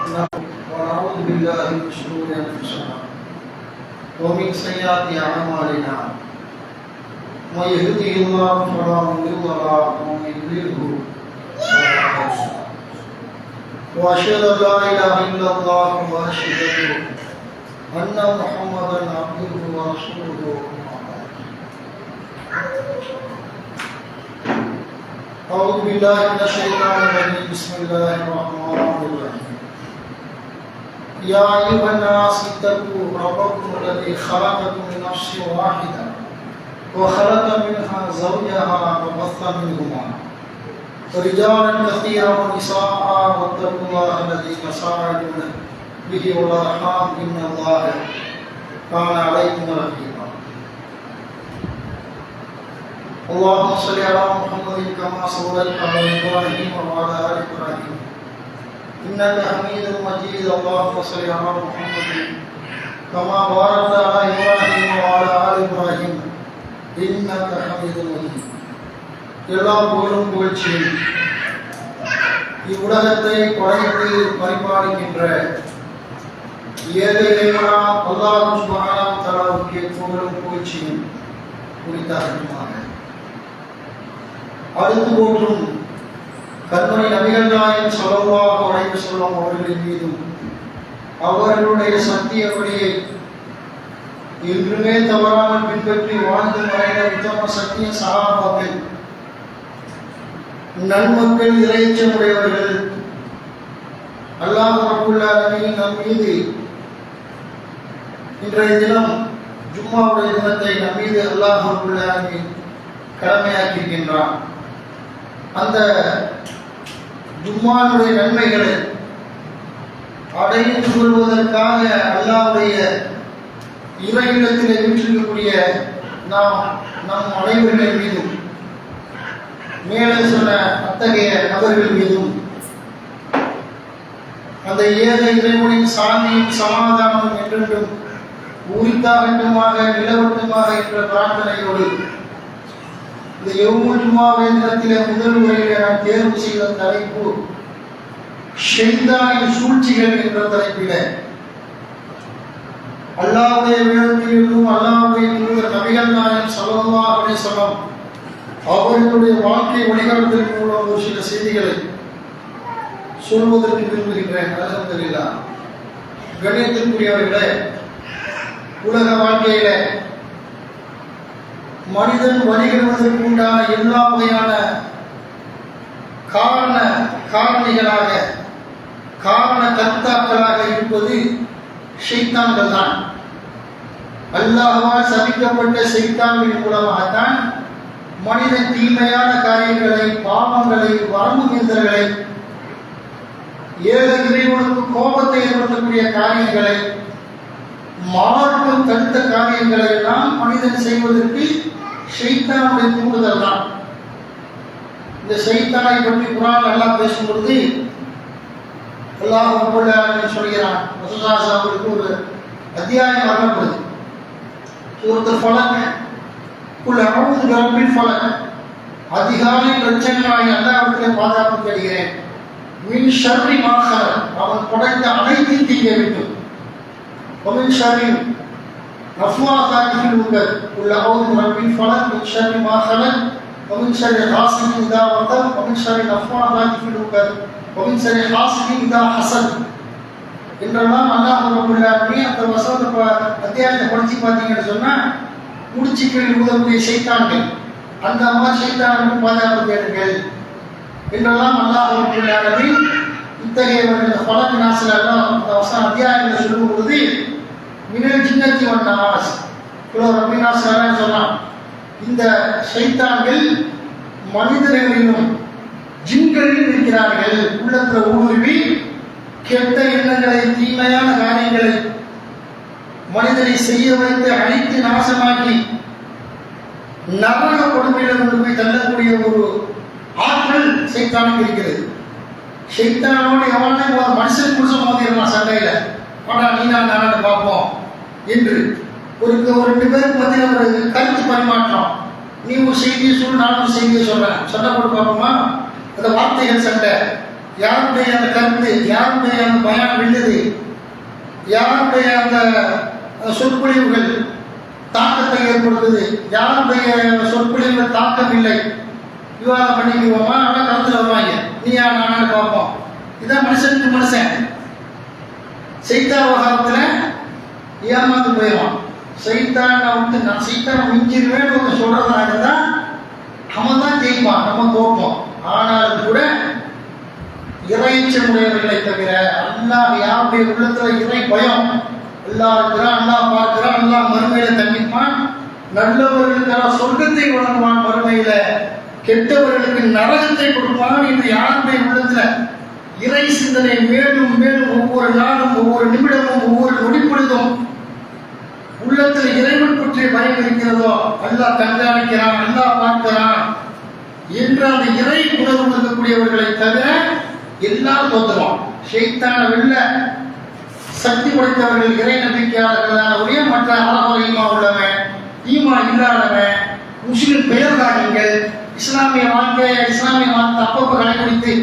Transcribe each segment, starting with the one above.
ونعوذ بالله من شرور أنفسنا ومن سيئات أعمالنا من يهده الله فلا مضل له ومن يضلل فلا هادي له وأشهد أن لا إله إلا الله وأشهد أن محمدا عبده ورسوله. أعوذ بالله من الشيطان الرجيم. بسم الله الرحمن الرحيم. يا أيها الناس اتقوا ربكم الذي خلقكم من نفس واحدة وخلق منها زوجها وبث منهما رجالا كثيرا ونساء واتقوا الله الذي تساءلون به والأرحام إن الله كان عليكم رقيبا. اللهم صل على محمد كما صليت على إبراهيم وعلى آل إبراهيم إنك حميد مجيد. اللهم صل على محمد كما باركت على إبراهيم وعلى آل إبراهيم إنك حميد مجيد. எல்லா புகழும் புகழ்ச்சியும் இவ்வுலகத்தை படைத்து பரிபாலிக்கின்ற ஏழை இறைவனாம் அல்லாஹ் சுப்ஹானஹு வ தஆலாவுக்கு புகழும் புகழ்ச்சியும் உரித்தாகட்டுமாக. அடுத்து போற்றும் கண்மணி நபிகள் நாயகம் ஸல்லல்லாஹு அலைஹி வஸல்லம் அவர்களின் மீதும் அவர்களுடைய சத்திய வழியை இன்றுமே தவறாமல் பின்பற்றி வாழ்ந்து மறைந்த உத்தம சத்திய சஹாபாக்கள், நன்மக்கள், இறைச்சமுடையவர்கள், அல்லாஹ் ரப்புல் ஆலமீன் நம் மீது இன்றைய தினம் ஜும்மாவுடைய தினத்தை நம் மீது அல்லாஹ் ரப்புல் ஆலமீன் கடமையாக்கியிருக்கின்றான். அந்த ஜும்மாவுடைய நன்மைகளை அடைந்து கொள்வதற்காக அல்லாஹ்வுடைய இறையிடத்திலே வீற்றிருக்கக்கூடிய நாம் நம் அனைவர்கள் மீதும் மேலே சொன்ன அத்தகைய நபர்கள் மீதும் அந்த ஏழை இறைவனின் சாந்தியும் சமாதானம் என்றென்றும் உரித்தாகட்டுமாக நிலவட்டுமாக என்ற பிரார்த்தனையோடு இந்த யௌமுல் ஜும்ஆ தினத்திலே முதல் உரையிலே நான் தேர்வு செய்த தலைப்பு ஷைத்தானின் சூழ்ச்சிகள் என்ற தலைப்பிலே அல்லாஹ்வுடைய வேதத்திலிருந்தும் அல்லாஹ்வுடைய தூதர் நபிகள் நாயகம் ஸல்லல்லாஹு அலைஹி வஸல்லம் அவர்களுடைய வாழ்க்கை வழிகாட்டுதல் மூலம் ஒரு சில செய்திகளை சொல்வதற்கு விரும்புகின்றேன். அல்ஹம்துலில்லாஹ். கண்ணியத்திற்குரியவர்களே, உலக வாழ்க்கையில மனிதன் வழிகெடுவதற்கு உண்டான எல்லா வகையான காரணிகளாக காரண கர்த்தாக்களாக இருப்பது ஷைத்தான்கள் தான். அல்லாஹ்வால் சபிக்கப்பட்ட ஷைத்தான்களின் மூலமாகத்தான் மனிதன் தீமையான காரியங்களை, பாவங்களை, வரம்பு மீறல்களை, ஏழை இறைவனுக்கு கோபத்தை ஏற்படுத்தக்கூடிய காரியங்களை, மார்க்கம் தடுத்த காரியங்களை எல்லாம் மனிதன் செய்வதற்கு ஷைத்தானுடைய தூண்டுதல் தான். இந்த ஷைத்தானை பற்றி குர்ஆன் அல்லாஹ் பேசும்பொழுது அல்லாஹ் ரப்பல் ஆலமீன் சொல்கிறான். ரசூலுல்லாஹி ஸல்லல்லாஹு அலைஹி வஸல்லம் ஒரு அத்தியாயம் வரப்படுது. சூரத்துல் ஃபலக், குல் அஊது பிரப்பில் ஃபலக், அதிகாலை பிரச்சனையாய் அல்லாஹ்விடத்திலே பாதுகாப்பு தேடுகிறேன். மின் ஷர்ரி மா ஹலக், அவன் படைத்த அனைத்தையும் தீங்க வேண்டும். வமின் ஷர்ரி நஃப்வாசாத்தி ஃபில் உக்கத், குல் அஊது பிரப்பில் ஃபலக், மின் ஷர்ரி மா ஹலக், வமின் ஷர்ரி ஹாசிதின் இதா வகப், வமின் ஷர்ரி நஃப்வாசாத்தி ஃபில் உக்கத், வமின் ஷர்ரி ஹாசிதின் இதா ஹஸத் என்றெல்லாம் அல்லாஹ் ரப்பல் ஆலமீன் அந்த வசனத்தை அத்தியாயத்தை படிச்சு பார்த்தீங்கன்னு சொன்னா முடிச்சுக்களில் ஊதக்கூடிய ஷைத்தான்கள், அந்த மாதிரி ஷைத்தான்களுக்கு பாதுகாப்பு தேடுங்கள் என்றெல்லாம் அல்லாஹ் ரப்பல் ஆலமீன் இத்தகையவர்கள் பலக்கு நாசில் அந்த வசன அத்தியாயங்களை சொல்லும் பொழுது மினல் ஜின்னத்தி வன் நாஸ் ரப்பி நாசில் சொன்னான். இந்த ஷைத்தான்கள் மனிதர்களிலும் ஜின்களிலும் இருக்கிறார்கள். உள்ளத்துல ஊடுருவி கெட்ட எண்ணங்களை, தீமையான காரியங்களை மனிதனை செய்ய வைத்து அழித்து நாசமாக்கி நரக கொடுமையில கொண்டு போய் தள்ளக்கூடிய ஒரு ஆற்றல் ஷைத்தானுக்கு இருக்கிறது. ஷைத்தானோடு எவனே மனுஷன் புருஷன் மோதிடலாம் சண்டையில, ஆனா நீ நான் நானு பார்ப்போம் என்று ஒரு ரெண்டு பேருக்கு மத்தியில் ஒரு கருத்து பரிமாற்றம். நீ ஒரு செய்தியை சொல், நான் ஒரு செய்தியை சொல்றேன், சண்டை போட்டு பார்ப்போமா? அந்த வார்த்தைகள் சண்டை யாருடைய அந்த கருத்து, யாருடைய அந்த பயம் வெல்லுது, யாருடைய அந்த சொற்பொழிவுகள் தாக்கத்தை ஏற்படுத்துது, யாருடைய சொற்பொழிவுகள் தாக்கம் இல்லை, விவாதம் பண்ணிக்குவோமா, ஆனால் கருத்தில் வருவாங்க, நீயா நானும் பார்ப்போம். இதான் மனுஷனுக்கு மனுஷன். சைத்தா விவகாரத்தில் ஏமாந்து போயிடுவான். சைத்தானை விட்டு நான் சைத்தானை மிஞ்சிருவேன்னு சொல்றதா இருந்தா அவன் தான் ஜெயிப்பான், நம்ம தோப்போம். ஆனாலும் கூட இறைச்சமுடையவர்களை தவிர அல்லாஹ் யாருடைய உள்ளத்துல இறை பயம், அல்லாஹ் இருக்கிறான், அல்லாஹ் பார்க்கிறான், அல்லாஹ் மறுமையில தண்டிப்பான், நல்லவர்களுக்கான சொர்க்கத்தை வழங்குவான், மறுமையில கெட்டவர்களுக்கு நரகத்தை கொடுப்பான் என்று யாருடைய உள்ளத்துல இறை சிந்தனை மேலும் மேலும் ஒவ்வொரு நாளும், ஒவ்வொரு நிமிடமும், ஒவ்வொரு நொடிப்பொழுதும் உள்ளத்தில் இறைவன் பற்றிய பயம் இருக்கிறதோ, அல்லாஹ் கண்காணிக்கிறான், அல்லாஹ் பார்க்கிறான் என்ற அந்த இறை உணர்வு இருக்கக்கூடியவர்களை தவிர எல்லாம் தோற்றுவான். ஷைத்தான வெல்ல சக்தி படைத்தவர்கள் இறை நம்பிக்கையாளர்களான மற்ற அறகுறையுமா உள்ளவன், ஈமா இல்லாதவன், முஸ்லிம் பெயர்காரங்கள், இஸ்லாமிய வாழ்க்கை, இஸ்லாமிய வாழ்க்கை அப்பப்போ கடைபிடித்து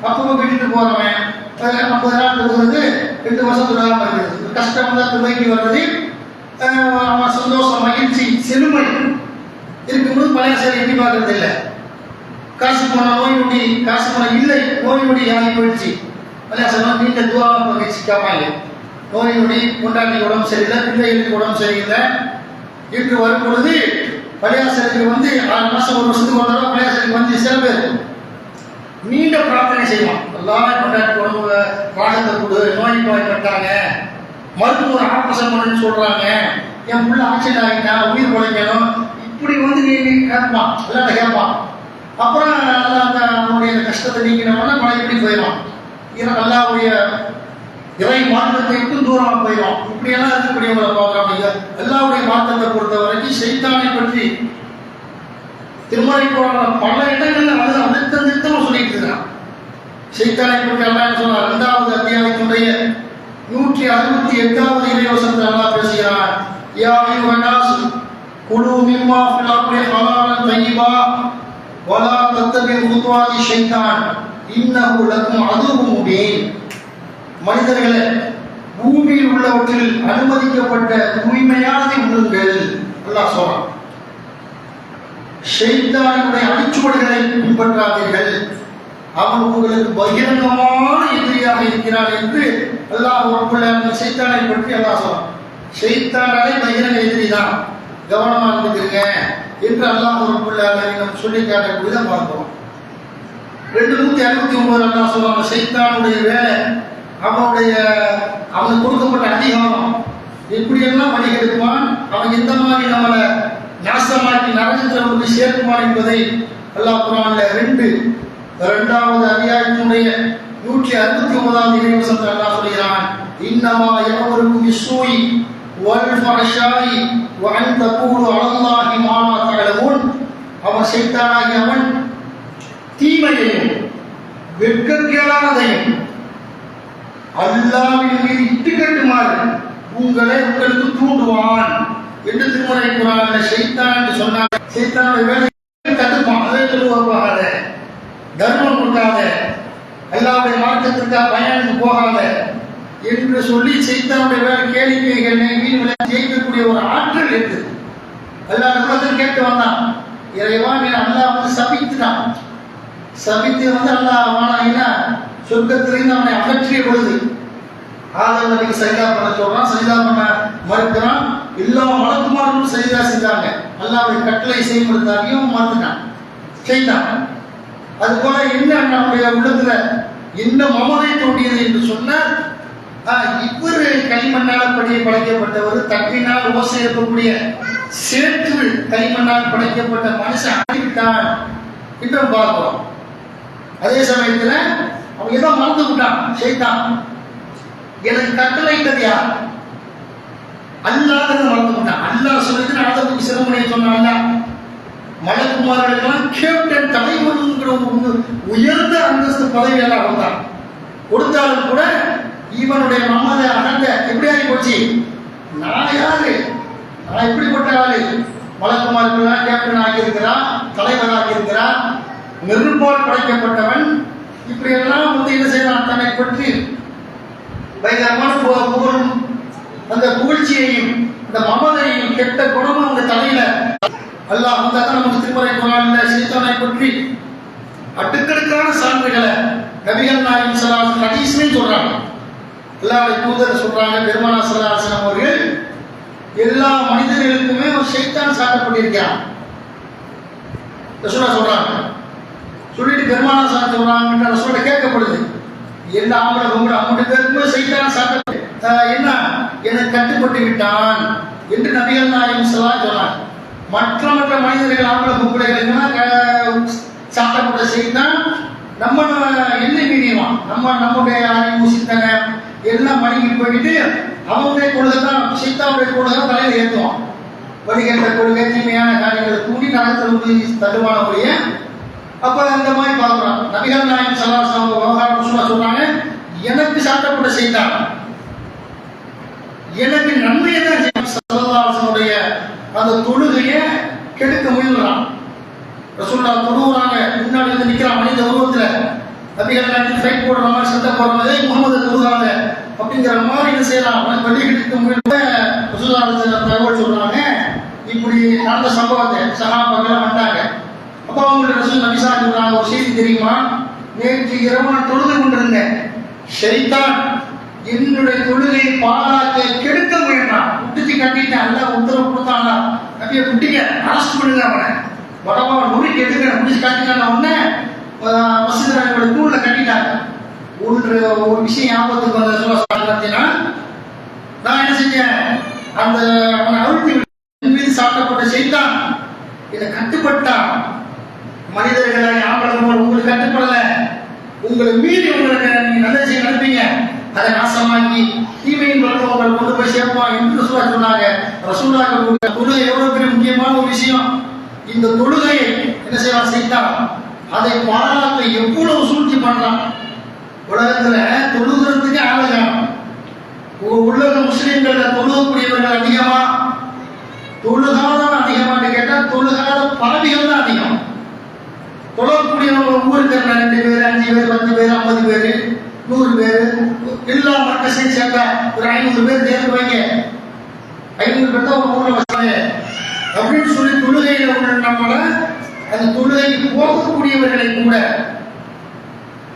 அப்பப்போ விட்டுட்டு போறவன், 50 நாள் போகிறது, 8 வருஷம் விடாமல் இருக்குது, கஷ்டம் தான் துவைக்கு வர்றது, அவன் சந்தோஷம், மகிழ்ச்சி, செழுமை இருக்கும்போது பழைய சேவை எட்டி பார்க்கறது இல்லை. காசு போன நோய் நொடி, காசு போன இல்லை, நோய் நொடி ஆகி போயிடுச்சு. பழைய சேவை நீண்ட தூரம் பகிர்ச்சி காப்பாங்க. நோய் நொடி, கொண்டாட்டி உடம்பு சரியில்லை, பிள்ளைகளுக்கு உடம்பு சரியில்லை என்று வரும் பொழுது பழைய சேவைக்கு 6 மாசம் 1 வருஷத்துக்கு ஒரு தடவை பழைய சேவைக்கு சில பேர் நீண்ட பிரார்த்தனை செய்வான். எல்லாரும் கொண்டாட்டி உடம்பு ராகத்தை கொடு, நோய் பட்டாங்க, மருத்துவர் ஆபரேஷன் பண்ணுன்னு சொல்றாங்க, என் புள்ள ஆக்சிடென்ட் ஆகிட்டா, உயிர் குலைக்கணும், இப்படி நீ கேட்பான், எல்லாம் கேட்பான். அப்புறம் அவனுடைய கஷ்டத்தை நீக்கினோம்னா மழைப்படி போயிடும், அல்லாவுடைய இறை மாற்றத்தை விட்டு தூரமாக போயிடும். இப்படியெல்லாம் இருக்கக்கூடியவங்களை பார்க்குறாங்க. அல்லாவுடைய மாற்றத்தை பொறுத்த வரைக்கும் சைத்தானை பற்றி திருமறை குர்ஆன்ல பல இடங்கள்ல அழுத்தம் சொல்லிட்டு இருக்கிறான். சைத்தானை பற்றி அல்லாஹ் சொன்னார். 2வது அத்தியாயத்தினுடைய 168வது இறைவசனத்தில் அல்லாஹ் பேசுகிறான். யா அய்யுஹன்னாஸ் குலு மிம்மா ஃபில் அர்தி ஹலாலன் தய்யிபா வலா தத்தபிஉ குதுவாதி ஷைத்தான் இன்னஹு லக்கும் அதுவும் முபீன். மனிதர்களே, பூமியில் உள்ளவற்றில் அனுமதிக்கப்பட்ட தூய்மையானதை உண்ணுங்கள். அல்லாஹ் சொல்றான். ஷைத்தானுடைய அடிச்சுவடுகளை பின்பற்றாதீர்கள், அவன் உங்களுக்கு பகிரங்கமான எதிரியாக இருக்கிறான் என்று அல்லாஹ் ரப்பல் ஆலமீன் ஷைத்தானை பற்றி அல்லாஹ் சொல்றான். ஷைத்தானே பகிரங்க எதிரி தான், கவனமா இருந்துக்கிறீங்க என்று அல்லாஹ் ரப்பல் ஆலமீன் சொல்லி காட்டக்கூடியதை பார்க்கிறோம். 269 அல்லாஹ் சொல்றாங்க. ஷைத்தானுடைய வேலை, அவனுக்கு கொடுக்கப்பட்ட அதிகாரம், எப்படியெல்லாம் வழி கெடுப்பான், அவன் எந்த மாதிரி நம்மளை நாசமாக்கி நரகத்தில் கொண்டு சேர்க்குவான் என்பதை அல்லாஹ் குர்ஆன்ல 2வது அத்தியாயத்தினுடைய 169வது இறைவசனத்தில் அல்லாஹ் சொல்கிறான். இன்னமா யஅமுருக்கும் பிஸ்ஸூஇ வல் ஃபஹ்ஷாஇ வ அன் தகூலு அலல்லாஹி மா லா தஅலமூன். அவன் ஷைத்தானாகி அவன் தீமையையும் வெட்கக்கேடானதையும் அல்லாஹ்வின் மீது இட்டுக்கட்டுமாறு உங்களுக்கு தூண்டுவான் என்று திருமறை குர்ஆன்ல ஷைத்தான் என்று சொன்னார். ஷைத்தானுடைய வேலையை கட்டுப்பான், அதை சொல்லுவாங்க, தர்மம் கொடுக்காத, அல்லாஹ்வுடைய மார்க்கத்திற்காக பயனுக்கு போகாத என்று சொல்லி ஷைத்தானுடைய வேலை கேளிக்கைகளை வீண் ஜெயிக்கக்கூடிய ஒரு ஆற்றல் இருக்குது. அல்லாஹ் நம்மளத்தில் கேட்டு வந்தான், இறைவா நீ அல்லாஹ் சபித்துட்டான், சபித்து அல்லாஹ் வானாயினா சொர்க்கத்திலிருந்து அவனை அகற்றிய பொழுது ஆதம் நபிக்கு சஜிதா பண்ண சொல்றான், சஜிதா பண்ண மறுக்கிறான். எல்லா மலக்குமார்களும் சஜிதா செஞ்சாங்க, அல்லாஹ்வுடைய கட்டளை செயல்படுத்தாதையும் மறுத்துட்டான் செய்தான். அது போல என்ன நம்முடைய உள்ளத்துல என்ன மமதை தோண்டியது என்று சொன்னால், இவர் களிமண்ணால் படைக்கப்பட்டவர், தட்டினால் ஓசை இருக்கக்கூடிய சேற்று களிமண்ணால் படைக்கப்பட்ட மனுஷன் ஆகிவிட்டான் என்று பார்க்கிறோம். அதே சமயத்துல அவன் ஏதோ மறந்து விட்டான் ஷைத்தான். எனக்கு கட்டளையிட்டது யார்? அல்லாஹ் மறந்து விட்டான். அல்லாஹ் சொல்லிட்டு ஆதமுக்கு சிறுமனை சொன்னாங்க, மலக்குமாரெல்லாம் கேப்டன் தலைவருங்கிற உயர்ந்த அந்தஸ்து பதவியெல்லாம் வந்தான். கொடுத்தாலும் கூட இவனுடைய மமதை அகண்ட எப்படி ஆகி போச்சு, நான் யாரு, நான் எப்படிப்பட்ட ஆளு, மலக்குமாரெல்லாம் கேப்டன் ஆகியிருக்கிறான், தலைவராக இருக்கிறான், நெருப்பால் படைக்கப்பட்டவன், இப்படியெல்லாம் வந்து என்ன செய்யலாம், தன்னை பற்றி பயங்கரமான புகழும் அந்த புகழ்ச்சியையும் அந்த மமதையும் கெட்ட குணமும் அவங்க தலையில அல்லாஹ் வந்தாதான் நமக்கு திருமறை குர்ஆன்ல ஷைத்தானை பற்றி அடுக்கடுக்கான சான்றுகளை நபிகள் நாயகம் ஸல்லல்லாஹு அலைஹி வஸல்லம் ஹதீஸ்லயும் சொல்றாங்க. அல்லாஹ்வுடைய தூதர் சொல்றாங்க, பெருமானார் ஸல்லல்லாஹு அலைஹி வஸல்லம் அவர்கள் எல்லா மனிதர்களுக்குமே ஒரு ஷைத்தான் சாட்டப்பட்டிருக்கிறான் ரசூலுல்லாஹ் சொல்றாங்க. சொல்லிட்டு பெருமானார் ஸல்லல்லாஹு அலைஹி வஸல்லம் சொல்றாங்க, ரசூலுல்லாஹ் கேட்கப்படுது, எல்லா ஆம்பளை பொம்பளை 3 பேருக்குமே ஷைத்தான் சாட்டப்பட்டு என்ன எனக்கு கட்டுப்பட்டு விட்டான் என்று நபிகள் நாயகம் ஸல்லல்லாஹு அலைஹி வஸல்லம் மற்ற மனிதர்கள் ஆம்பளை பொம்பளைகளுக்கு சாட்டப்பட்ட ஷைத்தான் நம்ம என்ன மீறிடுவான், நம்முடைய அறிவு சிந்தனை எல்லாம் மணிக்கு போயிட்டு அவனுடைய கொள்கை தான் ஷைத்தானுடைய கொள்கை தான் தலையில் ஏற்றுவான். வழிகட்ட கொள்கை தீமையான காரியங்களை தூண்டி நடத்த தருவானவடைய அப்ப அந்த மாதிரி பார்க்குறான். நபிகள் நாயகம் ஸல்லல்லாஹு அலைஹி வஸல்லம் விவகாரம் சொல்றாங்க, எனக்கு சாட்டப்பட்ட ஷைத்தான் எனக்கு நன்மையை தான் ஸல்லல்லாஹு அலைஹி வஸல்லம் அந்த தொழுகையை கெடுக்க முயல்றான். ரசூலுல்லாஹ் தொழுகிறாங்க, முன்னாடி வந்து நிற்கிறான் மனித உருவத்துல, நபிகள் நாயகம் ஃபைட் போடுற மாதிரி சண்டை போடுறதே முகமது தொழுகிறாங்க அப்படிங்கிற மாதிரி என்ன செய்யலாம் வழிகெடுக்க முயல்ற ரசூலுல்லாஹ் தகவல் சொல்றாங்க. இப்படி நடந்த சம்பவத்தை சஹாபாக்கள் வந்தாங்க. அப்போ அவங்களுடைய ரசூல் நபி ஸல்லல்லாஹு அலைஹி வஸல்லம் ஒரு செய்தி தெரியுமா, நேற்று இரவு நான் தொழுது கொண்டிருந்தேன், ஷைத்தான் என்னுடைய தொழுகையை பாழாக்க கெடுக்க முயன்றான், குட்டிச்சு கட்டிட்டேன், அல்லாஹ் உத்தரவு கொடுத்தாங்க, நபியை குட்டிங்க அரெஸ்ட் பண்ணுங்க, அவனை வடமா நுழைக்கு எடுக்கிற குடிச்சு கட்டிட்டாங்க. உடனே மசூதியோட தூண்ல கட்டிட்டாங்க. ஒரு விஷயம் ஞாபகத்துக்கு வந்த பார்த்தீங்கன்னா, நான் என்ன செஞ்சேன், அந்த அவனை அழுத்தி மீது சாப்பிடப்பட்ட ஷைத்தான் இதை கட்டுப்பட்டான். மனிதர்களை ஆம்பளை உங்களுக்கு கட்டுப்படல, உங்களை மீறி உங்களுக்கு நீங்க நல்ல செய்ய நடப்பீங்க, அதை நாசமாக்கி தீமையின் வளர்ந்தவங்களை கொண்டு போய் சேர்ப்பான் என்று ரசூலுல்லாஹ் சொன்னாங்க. ரசூலுல்லாஹ் தொழுகை எவ்வளவு பெரிய முக்கியமான ஒரு விஷயம். இந்த தொழுகையை என்ன செய்யலாம் ஷைத்தான், அதை பாராட்ட எவ்வளவு சூழ்ச்சி பண்றான். உலகத்துல தொழுகிறதுக்கு ஆளுகாரம் உலக முஸ்லிம்கள் தொழுகக்கூடியவர்கள் அதிகமா தொழுகாதான் அதிகமானு கேட்டா தொழுகாத பாவிகள் தான் அதிகம். தொழக்கூடியவங்க ஊருக்கு 2 பேர் 5 பேர் 10 பேர் 50 பேர் 100 பேர் எல்லா மக்களையும் சேர்த்தா ஒரு 500 பேர் சேர்த்து வைங்க, 500 பேர் தான் ஒரு ஊர்ல வச்சாங்க அப்படின்னு சொல்லி தொழுகையில உள்ள நம்மள அந்த தொழுகைக்கு போகக்கூடியவர்களை கூட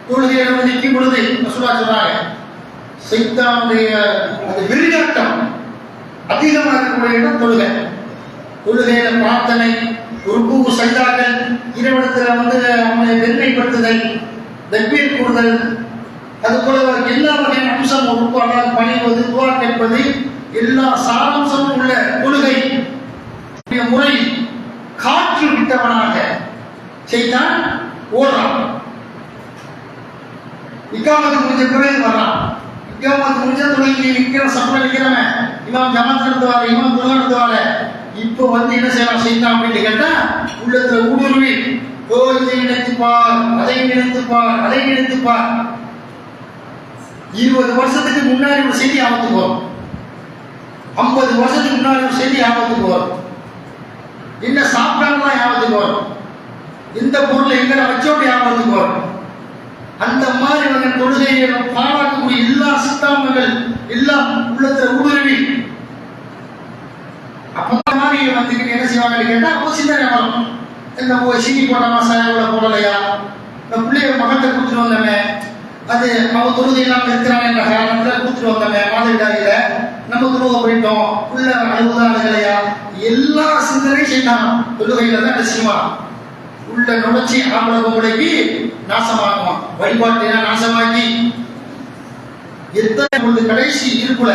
தொழுகையில நிற்கும் பொழுது ரசூலுல்லாஹ் சொல்றாங்க, ஷைத்தானுடைய அந்த வெறியாட்டம் அதிகமாக இருக்கக்கூடிய இடம் தொழுகை. தொழுகையில பிரார்த்தனை, ருக்கு சஜ்தாக்கள், இறைவனத்துல வந்து அவங்களை பெருமைப்படுத்துதல், தக்பீர் கூறுதல், அது போல எல்லா வகையான அம்சம் ருக்கு அல்லாஹ் பணிவது, துஆ கேட்பது, எல்லா சாராம்சமும் உள்ள தொழுகை முறை காற்று விட்டவனாக ஷைத்தான் ஓடுறான். இக்காமத்து முடிஞ்ச பிறகு வர்றான். இக்காமத்து முடிஞ்ச தொழில் நிற்கிற சப்பரம் நிற்கிறவன் இமாம் ஜமாத் நடத்துவாரு, இமாம் தொழில் நடத்துவாரு. இப்போ வந்து என்ன செய்யலாம் ஷைத்தான் அப்படின்னு கேட்டா, உள்ளத்துல ஊடுருவி ஓ இதை நினைத்துப்பார், அதை நினைத்துப்பார், அதை நினைத்துப்பார். 20 வருஷத்துக்கு முன்னாடி ஒரு செய்தி ஆபத்துக்கு வரும், 50 வருஷத்துக்கு முன்னாடி ஒரு செய்தி ஆபத்துக்கு வரும், என்ன சாப்பிட்டாங்கலாம் ஞாபகத்துக்கு வரும், இந்த பொருளை எங்க வச்சோட்டு ஞாபகத்துக்கு வரும். அந்த மாதிரி வந்து தொழுகையை பாராட்டக்கூடிய எல்லா சித்தாந்தங்கள் எல்லாம் உள்ளத்துல ஊடுருவி அப்ப மாதிரி வந்து என்ன செய்வாங்கன்னு கேட்டா அப்போ சிந்தனை வரும், இந்த சீனி போடாமா சாயோட போடலையா, இந்த பிள்ளைய மகத்தை கொடுத்துட்டு வந்தோமே, அது நம்ம தொழுகை இல்லாமல் இருக்கிறாங்க என்ற காரணத்துல கொடுத்துட்டு வந்தோமே மாதவிடாயில, நம்ம தொழுகை போயிட்டோம், உள்ள அழுகுதானுகளையா, எல்லா சிந்தனையும் செய்யலாம் தொழுகையில தான் நிச்சயமா உள்ள நுழைச்சி ஆம்பளை பொம்பளைக்கு நாசமாக்குவான், வழிபாட்டை நாசமாக்கி எத்தனை கடைசி இருக்குல